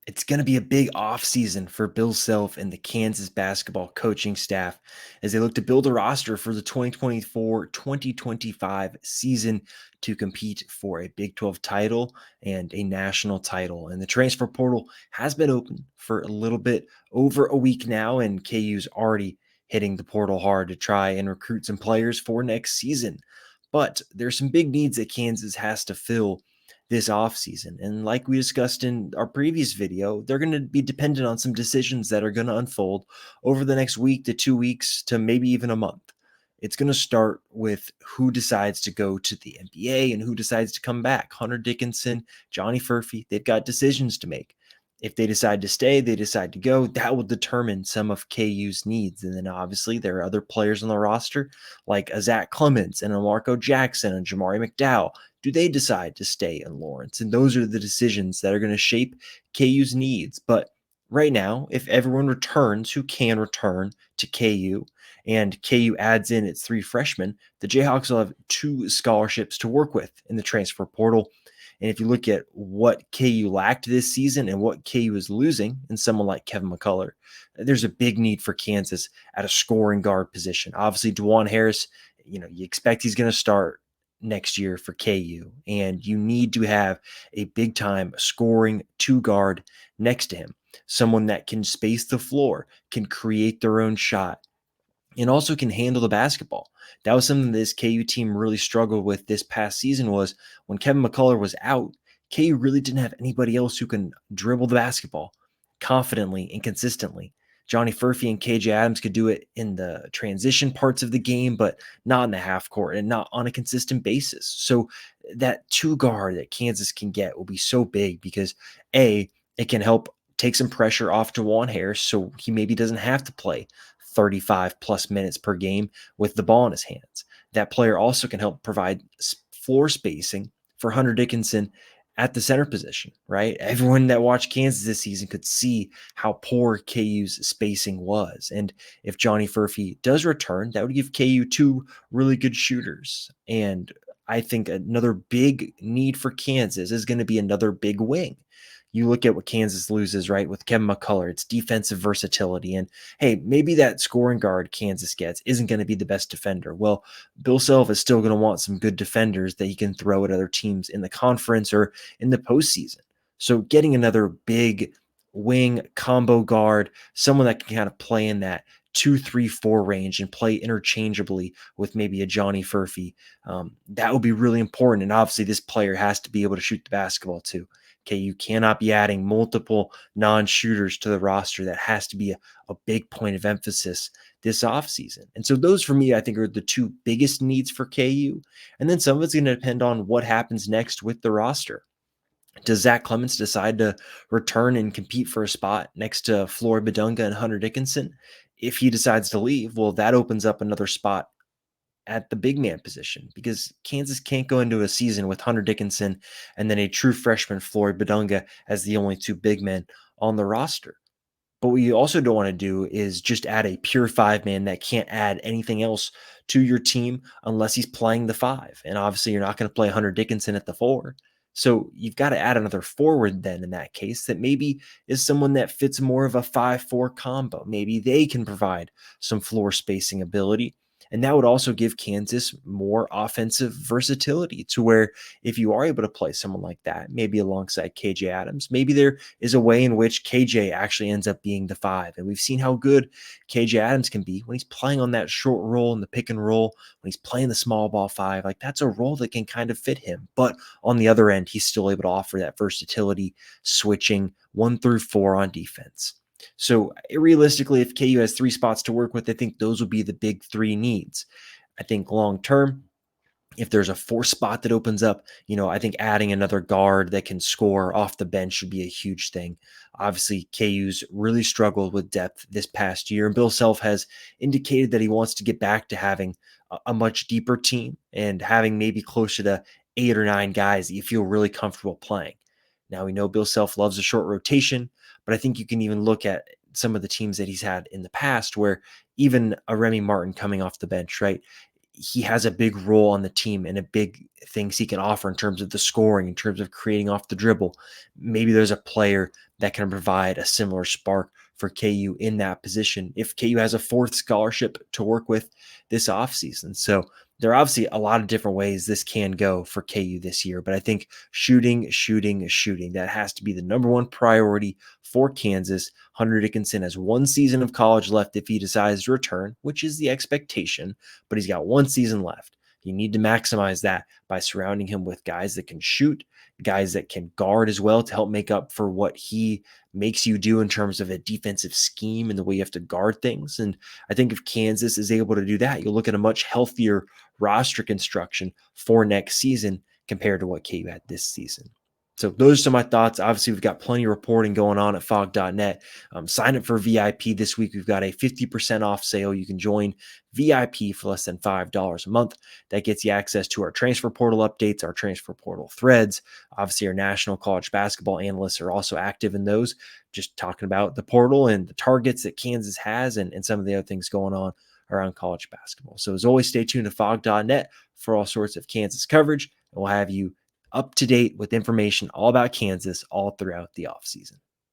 It's going to be a big offseason for Bill Self and the Kansas basketball coaching staff as they look to build a roster for the 2024-2025 season to compete for a Big 12 title and a national title. And the transfer portal has been open for a little bit over a week now, and KU's already hitting the portal hard to try and recruit some players for next season. But there's some big needs that Kansas has to fill this offseason. And like we discussed in our previous video, they're going to be dependent on some decisions that are going to unfold over the next week to 2 weeks to maybe even a month. It's going to start with who decides to go to the NBA and who decides to come back. Hunter Dickinson, Johnny Furphy, they've got decisions to make. If they decide to stay, they decide to go, that will determine some of KU's needs. And then obviously there are other players on the roster like a Zach Clemens and a Marco Jackson and Jamari McDowell. Do they decide to stay in Lawrence? And those are the decisions that are going to shape KU's needs. But right now, if everyone returns who can return to KU and KU adds in its 3 freshmen, the Jayhawks will have 2 scholarships to work with in the transfer portal. And if you look at what KU lacked this season and what KU is losing in someone like Kevin McCullough, there's a big need for Kansas at a scoring guard position. Obviously, DeJuan Harris, you expect he's going to start next year for KU, and you need to have a big time scoring 2 guard next to him, someone that can space the floor, can create their own shot, and also can handle the basketball. That was something this KU team really struggled with this past season was when Kevin McCullough was out, KU really didn't have anybody else who can dribble the basketball confidently and consistently. Johnny Furphy and KJ Adams could do it in the transition parts of the game, but not in the half court and not on a consistent basis. So that 2 guard that Kansas can get will be so big because A, it can help take some pressure off DeJuan Harris so he maybe doesn't have to play 35 plus minutes per game with the ball in his hands. That player also can help provide floor spacing for Hunter Dickinson at the center position, right? Everyone that watched Kansas this season could see how poor KU's spacing was. And if Johnny Furphy does return, that would give KU 2 really good shooters. And I think another big need for Kansas is going to be another big wing. You look at what Kansas loses, right, with Kevin McCullough, it's defensive versatility. And hey, maybe that scoring guard Kansas gets isn't going to be the best defender. Well, Bill Self is still going to want some good defenders that he can throw at other teams in the conference or in the postseason. So getting another big wing combo guard, someone that can kind of play in that 2-3-4 range and play interchangeably with maybe a Johnny Furphy, that would be really important. And obviously, this player has to be able to shoot the basketball too. Okay, you cannot be adding multiple non-shooters to the roster. That has to be a big point of emphasis this offseason. And so those for me, I think, are the 2 biggest needs for KU. And then some of it's going to depend on what happens next with the roster. Does Zach Clemens decide to return and compete for a spot next to Floyd Badunga and Hunter Dickinson? If he decides to leave, well, that opens up another spot at the big man position because Kansas can't go into a season with Hunter Dickinson and then a true freshman Floyd Badunga as the only 2 big men on the roster. But what you also don't want to do is just add a pure 5-man that can't add anything else to your team unless he's playing the 5. And obviously you're not going to play Hunter Dickinson at the 4. So you've got to add another forward then in that case that maybe is someone that fits more of a 5-4 combo. Maybe they can provide some floor spacing ability. And that would also give Kansas more offensive versatility to where if you are able to play someone like that, maybe alongside KJ Adams, maybe there is a way in which KJ actually ends up being the 5. And we've seen how good KJ Adams can be when he's playing on that short roll in the pick and roll, when he's playing the small ball 5. Like that's a role that can kind of fit him. But on the other end, he's still able to offer that versatility, switching 1 through 4 on defense. So realistically, if KU has 3 spots to work with, I think those will be the big 3 needs. I think long term, if there's a 4 spot that opens up, I think adding another guard that can score off the bench should be a huge thing. Obviously, KU's really struggled with depth this past year. And Bill Self has indicated that he wants to get back to having a much deeper team and having maybe closer to 8 or 9 guys that you feel really comfortable playing. Now, we know Bill Self loves a short rotation, but I think you can even look at some of the teams that he's had in the past where even a Remy Martin coming off the bench, right? he has a big role on the team and a big things he can offer in terms of the scoring, in terms of creating off the dribble. Maybe there's a player that can provide a similar spark for KU in that position if KU has a fourth scholarship to work with this offseason. So there are obviously a lot of different ways this can go for KU this year, but I think shooting, that has to be the number one priority for Kansas. Hunter Dickinson has one season of college left if he decides to return, which is the expectation, but he's got one season left. You need to maximize that by surrounding him with guys that can shoot, guys that can guard as well to help make up for what he makes you do in terms of a defensive scheme and the way you have to guard things. And I think if Kansas is able to do that, you'll look at a much healthier roster construction for next season compared to what KU had this season. So those are some of my thoughts. Obviously, we've got plenty of reporting going on at fog.net. Sign up for VIP this week. We've got a 50% off sale. You can join VIP for less than $5 a month. That gets you access to our transfer portal updates, our transfer portal threads. Obviously, our national college basketball analysts are also active in those, just talking about the portal and the targets that Kansas has and some of the other things going on around college basketball. So as always, stay tuned to fog.net for all sorts of Kansas coverage, and we'll have you up to date with information all about Kansas all throughout the offseason.